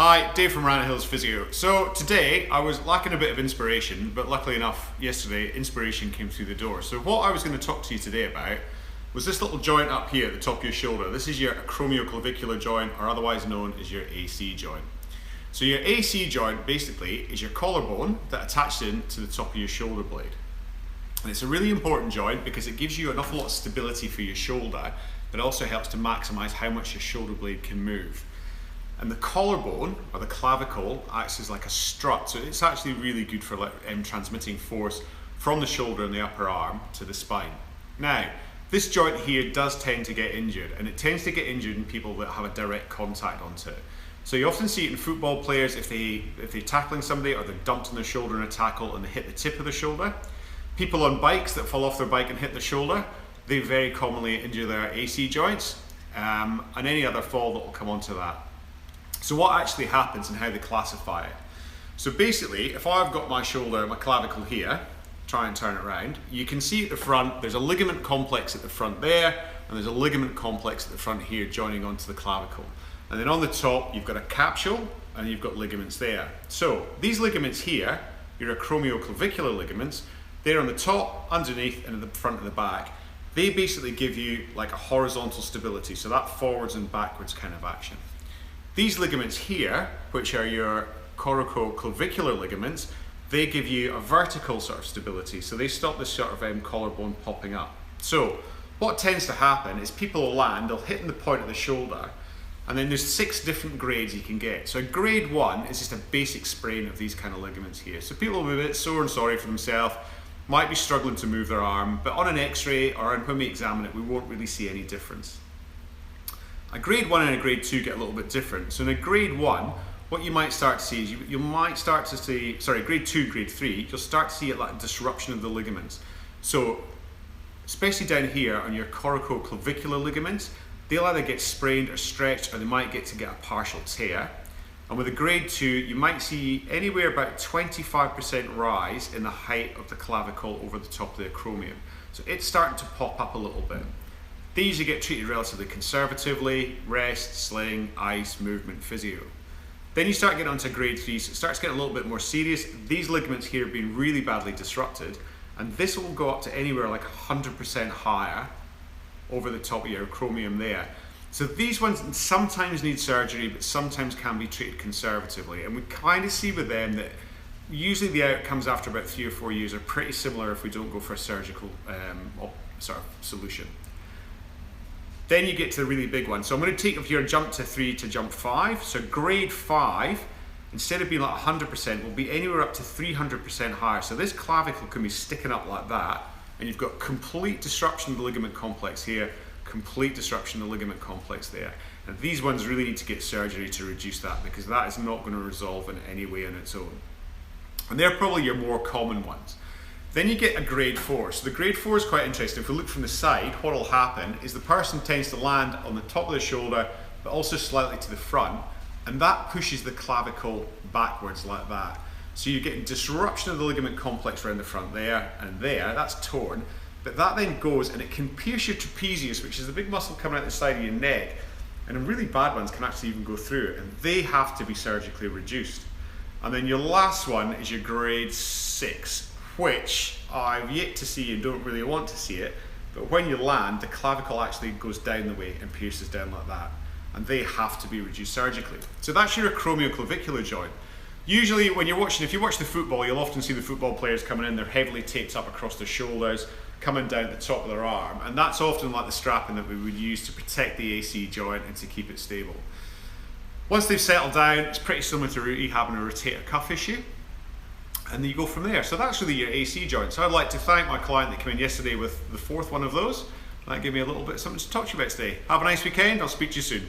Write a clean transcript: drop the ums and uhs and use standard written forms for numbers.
Hi, Dave from Arana Physio. So today I was lacking a bit of inspiration, but luckily enough yesterday inspiration came through the door. So what I was going to talk to you today about was this little joint up here at the top of your shoulder. This is your acromioclavicular joint, or otherwise known as your AC joint. So your AC joint basically is your collarbone that attaches in to the top of your shoulder blade. And it's a really important joint because it gives you an awful lot of stability for your shoulder, but also helps to maximize how much your shoulder blade can move. And the collarbone, or the clavicle, acts as like a strut, so it's actually really good for transmitting force from the shoulder and the upper arm to the spine. Now, this joint here does tend to get injured, and it tends to get injured in people that have a direct contact onto it. So you often see it in football players if they're tackling somebody or they're dumped on their shoulder in a tackle and they hit the tip of the shoulder. People on bikes that fall off their bike and hit the shoulder, they very commonly injure their AC joints, and any other fall that will come onto that. So what actually happens and how they classify it. So basically, if I've got my shoulder, my clavicle here, try and turn it around, you can see at the front, there's a ligament complex at the front there, and there's a ligament complex at the front here joining onto the clavicle. And then on the top, you've got a capsule, and you've got ligaments there. So these ligaments here, your acromioclavicular ligaments, they're on the top, underneath, and at the front and the back. They basically give you like a horizontal stability, so that forwards and backwards kind of action. These ligaments here, which are your coracoclavicular ligaments, they give you a vertical sort of stability, so they stop this sort of collarbone popping up. So what tends to happen is people will land, they'll hit in the point of the shoulder, and then there's 6 different grades you can get. So grade 1 is just a basic sprain of these kind of ligaments here. So people will be a bit sore and sorry for themselves, might be struggling to move their arm, but on an x-ray or when we examine it, we won't really see any difference. A grade 1 and a grade 2 get a little bit different. So in a grade 1, what you might start to see is you might start to see, grade 2, grade 3, you'll start to see like disruption of the ligaments. So especially down here on your coracoclavicular ligaments, they'll either get sprained or stretched, or they might get a partial tear. And with a grade 2, you might see anywhere about 25% rise in the height of the clavicle over the top of the acromion. So it's starting to pop up a little bit. These you get treated relatively conservatively: rest, sling, ice, movement, physio. Then you start getting onto grade 3, so it starts getting a little bit more serious. These ligaments here have been really badly disrupted, and this will go up to anywhere like 100% higher over the top of your acromion there. So these ones sometimes need surgery, but sometimes can be treated conservatively. And we kind of see with them that usually the outcomes after about 3 or 4 years are pretty similar if we don't go for a surgical sort of solution. Then you get to the really big one. So I'm going to take if you're jump to 3 to jump 5. So grade 5, instead of being like 100%, will be anywhere up to 300% higher. So this clavicle can be sticking up like that, and you've got complete disruption of the ligament complex here, complete disruption of the ligament complex there. And these ones really need to get surgery to reduce that, because that is not going to resolve in any way on its own. And they're probably your more common ones. Then you get a grade 4. So the grade 4 is quite interesting. If we look from the side, what will happen is the person tends to land on the top of the shoulder, but also slightly to the front, and that pushes the clavicle backwards like that. So you're getting disruption of the ligament complex around the front there and there, that's torn, but that then goes and it can pierce your trapezius, which is the big muscle coming out the side of your neck, and in really bad ones can actually even go through it, and they have to be surgically reduced. And then your last one is your grade 6. Which I've yet to see and don't really want to see it, but when you land, the clavicle actually goes down the way and pierces down like that, and they have to be reduced surgically. So that's your acromioclavicular joint. Usually when you're watching, if you watch the football, you'll often see the football players coming in, they're heavily taped up across their shoulders, coming down the top of their arm, and that's often like the strapping that we would use to protect the AC joint and to keep it stable. Once they've settled down, it's pretty similar to rehabbing a rotator cuff issue. And then you go from there. So that's really your AC joint. So I'd like to thank my client that came in yesterday with the 4th one of those. That gave me a little bit of something to talk to you about today. Have a nice weekend. I'll speak to you soon.